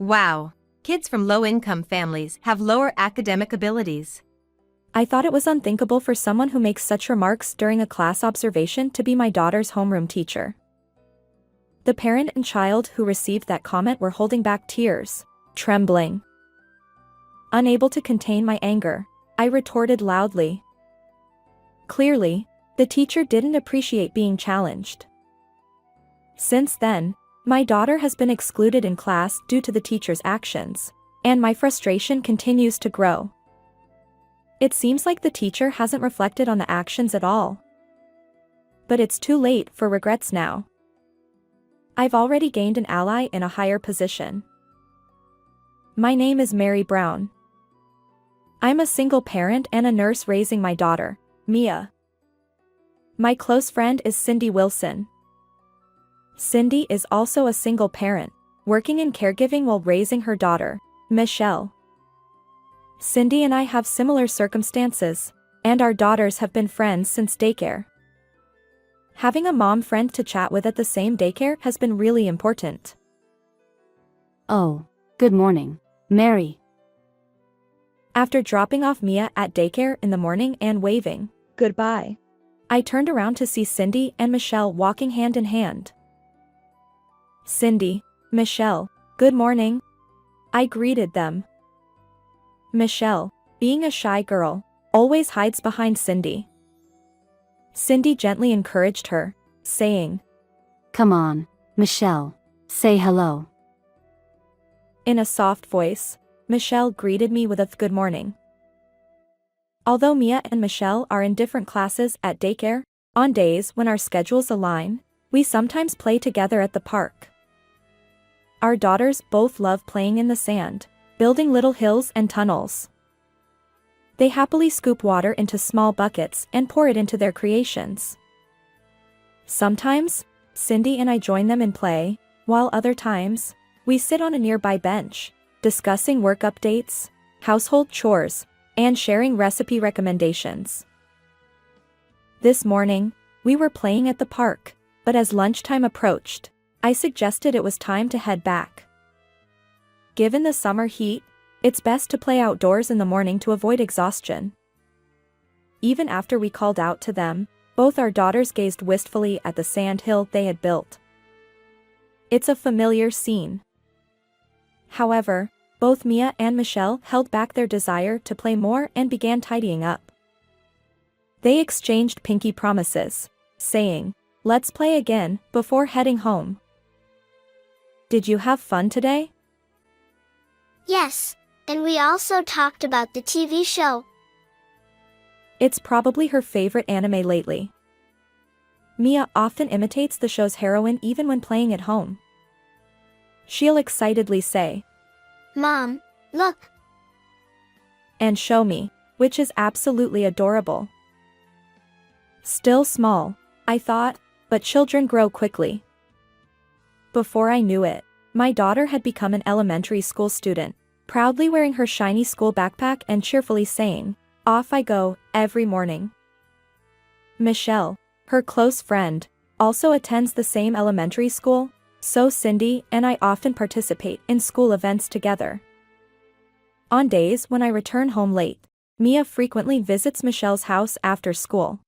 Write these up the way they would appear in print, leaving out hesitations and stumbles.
Wow. Kids from low-income families have lower academic abilities. I thought it was unthinkable for someone who makes such remarks during a class observation to be my daughter's homeroom teacher. The parent and child who received that comment were holding back tears, trembling. Unable to contain my anger, I retorted loudly. Clearly, the teacher didn't appreciate being challenged. Since then, my daughter has been excluded in class due to the teacher's actions, and my frustration continues to grow. It seems like the teacher hasn't reflected on the actions at all. But it's too late for regrets now. I've already gained an ally in a higher position. My name is Mary Brown. I'm a single parent and a nurse raising my daughter, Mia. My close friend is Cindy Wilson. Cindy is also a single parent, working in caregiving while raising her daughter, Michelle. Cindy and I have similar circumstances, and our daughters have been friends since daycare. Having a mom friend to chat with at the same daycare has been really important. Oh, good morning, Mary. After dropping off Mia at daycare in the morning and waving goodbye, I turned around to see Cindy and Michelle walking hand in hand. Cindy, Michelle, good morning. I greeted them. Michelle, being a shy girl, always hides behind Cindy. Cindy gently encouraged her, saying, Come on, Michelle, say hello. In a soft voice, Michelle greeted me with a good morning. Although Mia and Michelle are in different classes at daycare, on days when our schedules align, we sometimes play together at the park. Our daughters both love playing in the sand, building little hills and tunnels. They happily scoop water into small buckets and pour it into their creations. Sometimes, Cindy and I join them in play, while other times, we sit on a nearby bench, discussing work updates, household chores, and sharing recipe recommendations. This morning, we were playing at the park, but as lunchtime approached, I suggested it was time to head back. Given the summer heat, it's best to play outdoors in the morning to avoid exhaustion. Even after we called out to them, both our daughters gazed wistfully at the sand hill they had built. It's a familiar scene. However, both Mia and Michelle held back their desire to play more and began tidying up. They exchanged pinky promises, saying, "Let's play again," before heading home. Did you have fun today? Yes, and we also talked about the TV show. It's probably her favorite anime lately. Mia often imitates the show's heroine even when playing at home. She'll excitedly say, Mom, look. and show me, which is absolutely adorable. Still small, I thought, but children grow quickly. Before I knew it, my daughter had become an elementary school student, proudly wearing her shiny school backpack and cheerfully saying, "Off I go," every morning. Michelle, her close friend, also attends the same elementary school, so Cindy and I often participate in school events together. On days when I return home late, Mia frequently visits Michelle's house after school.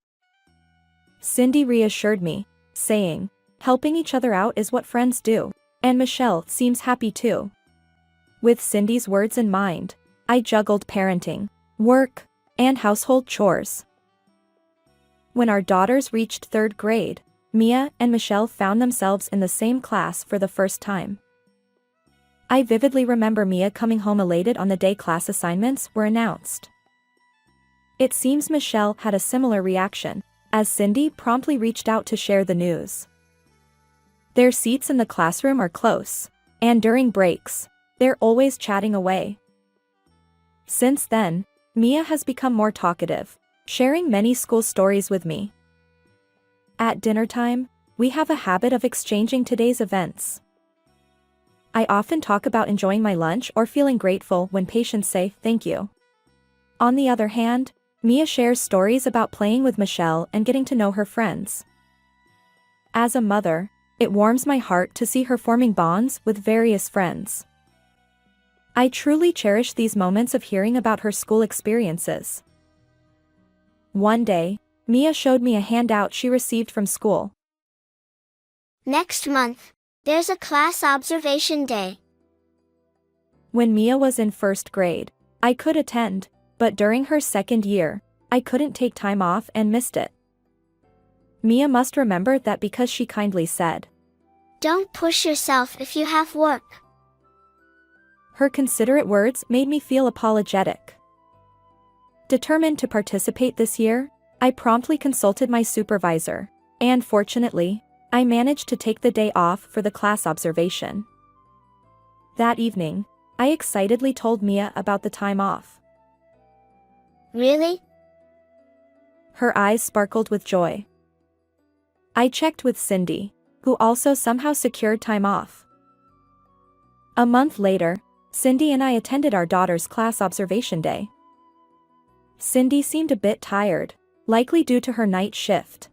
Cindy reassured me, saying, "Helping each other out is what friends do," and Michelle seems happy too. With Cindy's words in mind, I juggled parenting, work, and household chores. When our daughters reached 3rd grade, Mia and Michelle found themselves in the same class for the first time. I vividly remember Mia coming home elated on the day class assignments were announced. It seems Michelle had a similar reaction, as Cindy promptly reached out to share the news. Their seats in the classroom are close, and during breaks, they're always chatting away. Since then, Mia has become more talkative, sharing many school stories with me. At dinner time, we have a habit of exchanging today's events. I often talk about enjoying my lunch or feeling grateful when patients say thank you. On the other hand, Mia shares stories about playing with Michelle and getting to know her friends. As a mother, it warms my heart to see her forming bonds with various friends. I truly cherish these moments of hearing about her school experiences. One day, Mia showed me a handout she received from school. Next month, there's a class observation day. When Mia was in first grade, I could attend, but during her second year, I couldn't take time off and missed it. Mia must remember that because she kindly said, Don't push yourself if you have work. Her considerate words made me feel apologetic. Determined to participate this year, I promptly consulted my supervisor, and fortunately, I managed to take the day off for the class observation. That evening, I excitedly told Mia about the time off. Really? Her eyes sparkled with joy. I checked with Cindy, who also somehow secured time off. A month later, Cindy and I attended our daughter's class observation day. Cindy seemed a bit tired, likely due to her night shift.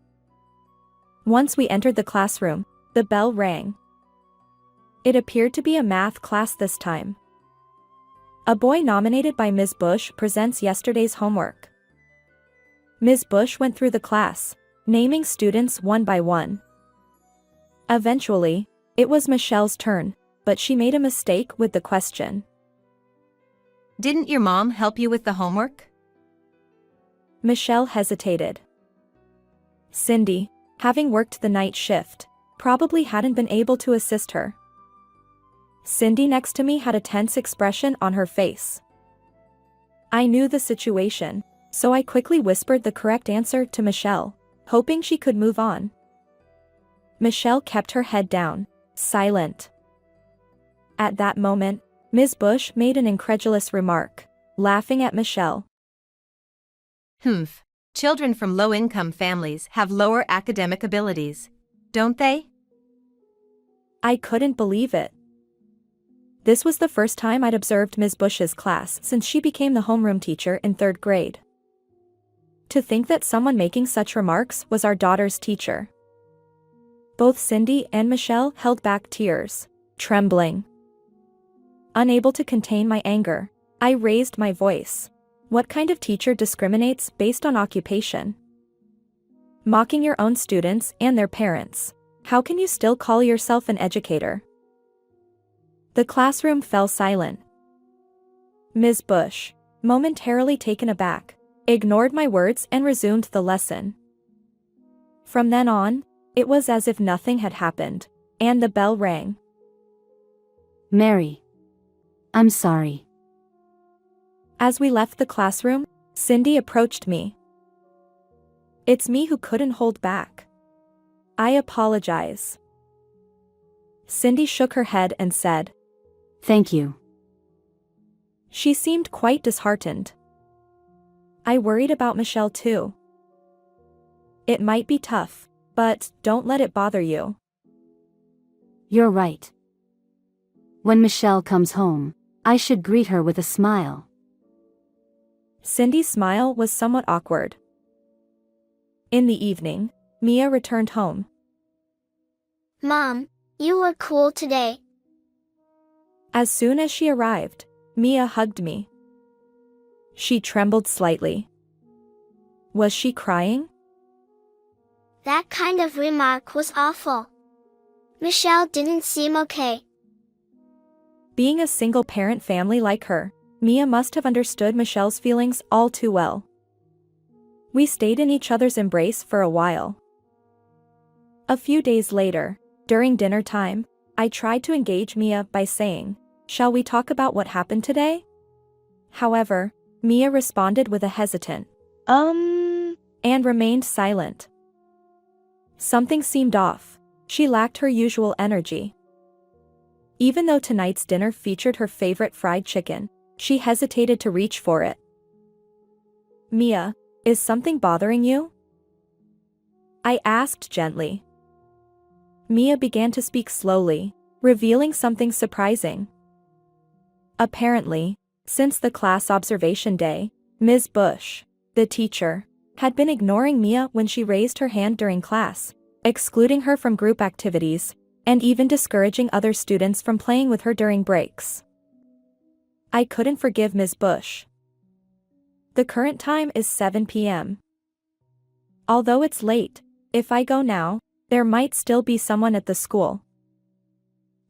Once we entered the classroom, the bell rang. It appeared to be a math class this time. A boy nominated by Ms. Bush presents yesterday's homework. Ms. Bush went through the class, naming students one by one. Eventually, it was Michelle's turn, but she made a mistake with the question. Didn't your mom help you with the homework? Michelle hesitated. Cindy, having worked the night shift, probably hadn't been able to assist her. Cindy next to me had a tense expression on her face. I knew the situation, so I quickly whispered the correct answer to Michelle, hoping she could move on. Michelle kept her head down, silent. At that moment, Ms. Bush made an incredulous remark, laughing at Michelle. Children from low-income families have lower academic abilities, don't they? I couldn't believe it. This was the first time I'd observed Ms. Bush's class since she became the homeroom teacher in third grade. To think that someone making such remarks was our daughter's teacher. Both Cindy and Michelle held back tears, trembling. Unable to contain my anger, I raised my voice. What kind of teacher discriminates based on occupation? Mocking your own students and their parents, how can you still call yourself an educator? The classroom fell silent. Ms. Bush, momentarily taken aback, ignored my words and resumed the lesson. From then on, it was as if nothing had happened, and the bell rang. Mary. I'm sorry. As we left the classroom, Cindy approached me. It's me who couldn't hold back. I apologize. Cindy shook her head and said, Thank you. She seemed quite disheartened. I worried about Michelle too. It might be tough, but don't let it bother you. You're right. When Michelle comes home, I should greet her with a smile. Cindy's smile was somewhat awkward. In the evening, Mia returned home. Mom, you were cool today. As soon as she arrived, Mia hugged me. She trembled slightly. Was she crying? That kind of remark was awful. Michelle didn't seem okay. Being a single-parent family like her, Mia must have understood Michelle's feelings all too well. We stayed in each other's embrace for a while. A few days later, during dinner time, I tried to engage Mia by saying, "Shall we talk about what happened today?" However, Mia responded with a hesitant, and remained silent. Something seemed off. She lacked her usual energy. Even though tonight's dinner featured her favorite fried chicken, she hesitated to reach for it. Mia, is something bothering you? I asked gently. Mia began to speak slowly, revealing something surprising. Apparently, since the class observation day, Ms. Bush, the teacher, had been ignoring Mia when she raised her hand during class, excluding her from group activities, and even discouraging other students from playing with her during breaks. I couldn't forgive Ms. Bush. The current time is 7 p.m. Although it's late, if I go now, there might still be someone at the school.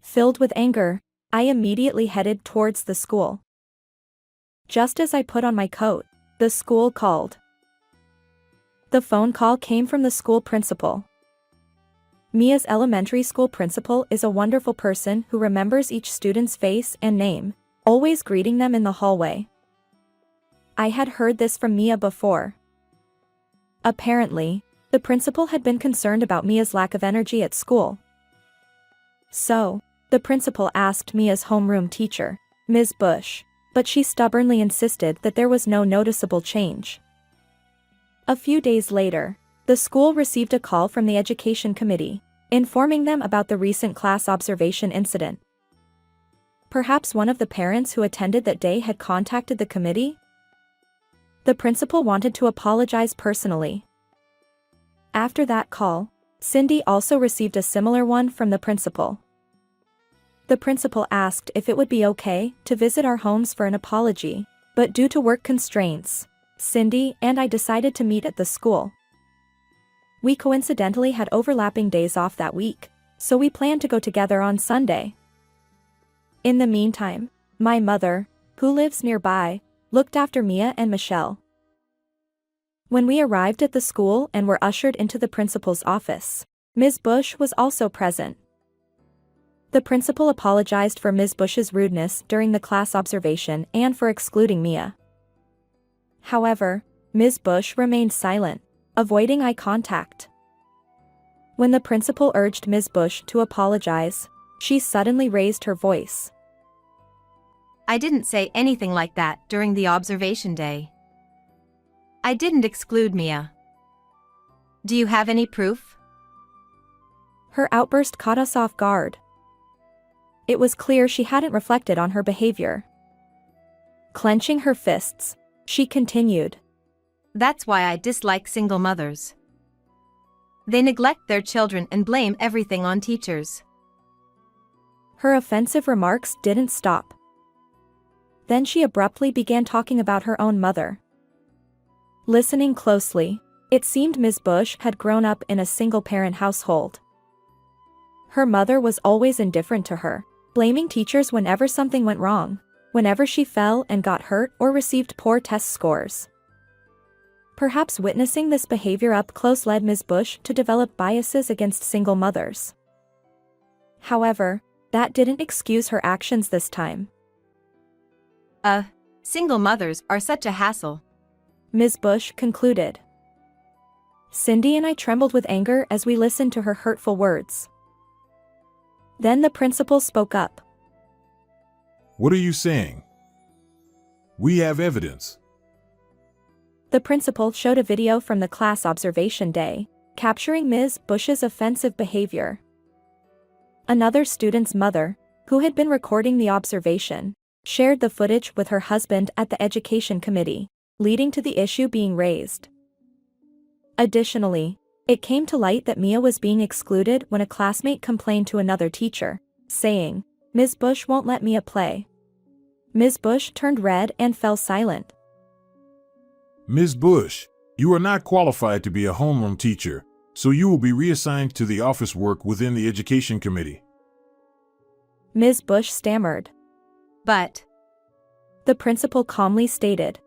Filled with anger, I immediately headed towards the school. Just as I put on my coat, the school called. The phone call came from the school principal. Mia's elementary school principal is a wonderful person who remembers each student's face and name, always greeting them in the hallway. I had heard this from Mia before. Apparently, the principal had been concerned about Mia's lack of energy at school. So, the principal asked Mia's homeroom teacher, Ms. Bush, but she stubbornly insisted that there was no noticeable change. A few days later, the school received a call from the education committee, informing them about the recent class observation incident. Perhaps one of the parents who attended that day had contacted the committee? The principal wanted to apologize personally. After that call, Cindy also received a similar one from the principal. The principal asked if it would be okay to visit our homes for an apology, but due to work constraints, Cindy and I decided to meet at the school. We coincidentally had overlapping days off that week, so we planned to go together on Sunday. In the meantime, my mother, who lives nearby, looked after Mia and Michelle. When we arrived at the school and were ushered into the principal's office, Ms. Bush was also present. The principal apologized for Ms. Bush's rudeness during the class observation and for excluding Mia. However, Ms. Bush remained silent, avoiding eye contact. When the principal urged Ms. Bush to apologize, she suddenly raised her voice. I didn't say anything like that during the observation day. I didn't exclude Mia. Do you have any proof? Her outburst caught us off guard. It was clear she hadn't reflected on her behavior. Clenching her fists, she continued. That's why I dislike single mothers. They neglect their children and blame everything on teachers. Her offensive remarks didn't stop. Then she abruptly began talking about her own mother. Listening closely, it seemed Ms. Bush had grown up in a single-parent household. Her mother was always indifferent to her, blaming teachers whenever something went wrong, whenever she fell and got hurt or received poor test scores. Perhaps witnessing this behavior up close led Ms. Bush to develop biases against single mothers. However, that didn't excuse her actions this time. Single mothers are such a hassle, Ms. Bush concluded. Cindy and I trembled with anger as we listened to her hurtful words. Then the principal spoke up. What are you saying? We have evidence. The principal showed a video from the class observation day, capturing Ms. Bush's offensive behavior. Another student's mother, who had been recording the observation, shared the footage with her husband at the education committee, leading to the issue being raised. Additionally, it came to light that Mia was being excluded when a classmate complained to another teacher, saying, "Ms. Bush won't let Mia play." Ms. Bush turned red and fell silent. Ms. Bush, you are not qualified to be a homeroom teacher, so you will be reassigned to the office work within the education committee. Ms. Bush stammered. but The principal calmly stated,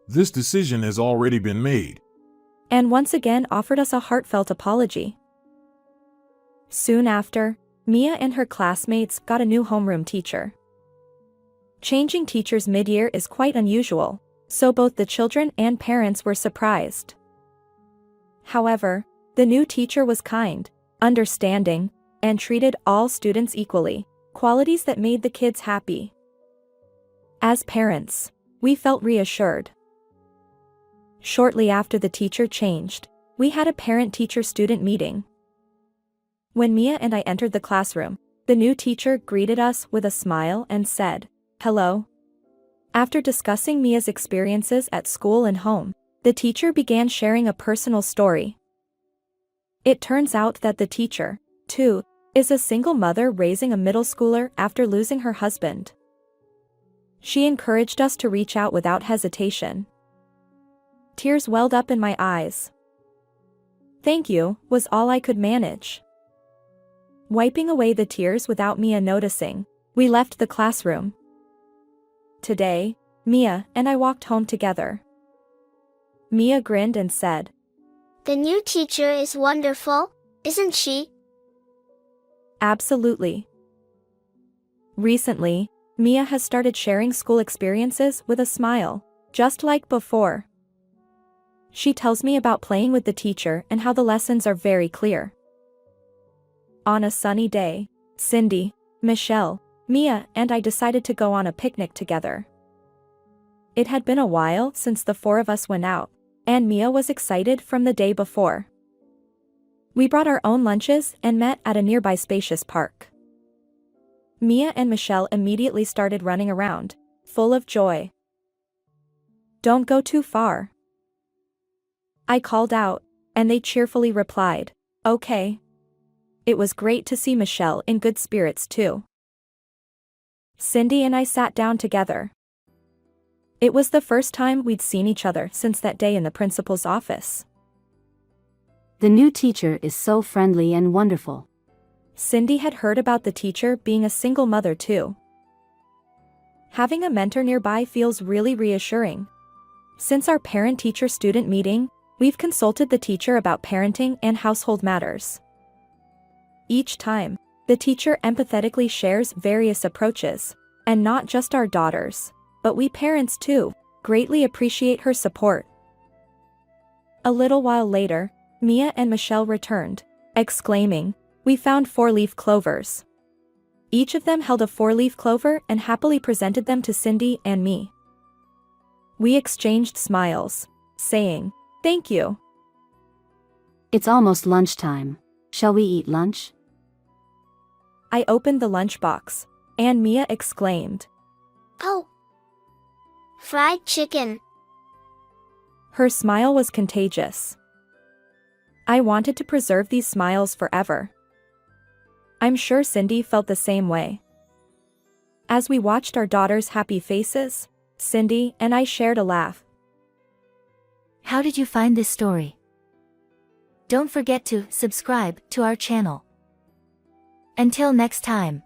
This decision has already been made. and once again offered us a heartfelt apology. Soon after, Mia and her classmates got a new homeroom teacher. Changing teachers mid-year is quite unusual, so both the children and parents were surprised. However, the new teacher was kind, understanding, and treated all students equally, qualities that made the kids happy. As parents, we felt reassured. Shortly after the teacher changed, we had a parent-teacher-student meeting. When Mia and I entered the classroom, the new teacher greeted us with a smile and said, "Hello." After discussing Mia's experiences at school and home, the teacher began sharing a personal story. It turns out that the teacher, too, is a single mother raising a middle schooler after losing her husband. She encouraged us to reach out without hesitation. Tears welled up in my eyes. "Thank you," was all I could manage. Wiping away the tears without Mia noticing, we left the classroom. Today, Mia and I walked home together. Mia grinned and said, The new teacher is wonderful, isn't she? "Absolutely." Recently, Mia has started sharing school experiences with a smile, just like before. She tells me about playing with the teacher and how the lessons are very clear. On a sunny day, Cindy, Michelle, Mia, and I decided to go on a picnic together. It had been a while since the four of us went out, and Mia was excited from the day before. We brought our own lunches and met at a nearby spacious park. Mia and Michelle immediately started running around, full of joy. "Don't go too far," I called out, and they cheerfully replied, "Okay." It was great to see Michelle in good spirits too. Cindy and I sat down together. It was the first time we'd seen each other since that day in the principal's office. The new teacher is so friendly and wonderful. Cindy had heard about the teacher being a single mother too. Having a mentor nearby feels really reassuring. Since our parent-teacher-student meeting, we've consulted the teacher about parenting and household matters. Each time, the teacher empathetically shares various approaches, and not just our daughters, but we parents too, greatly appreciate her support. A little while later, Mia and Michelle returned, exclaiming, "We found 4-leaf clovers." Each of them held a 4-leaf clover and happily presented them to Cindy and me. We exchanged smiles, saying, "Thank you." It's almost lunchtime. Shall we eat lunch? I opened the lunchbox, and Mia exclaimed, Oh! Fried chicken. Her smile was contagious. I wanted to preserve these smiles forever. I'm sure Cindy felt the same way. As we watched our daughters' happy faces, Cindy and I shared a laugh. How did you find this story? Don't forget to subscribe to our channel. Until next time.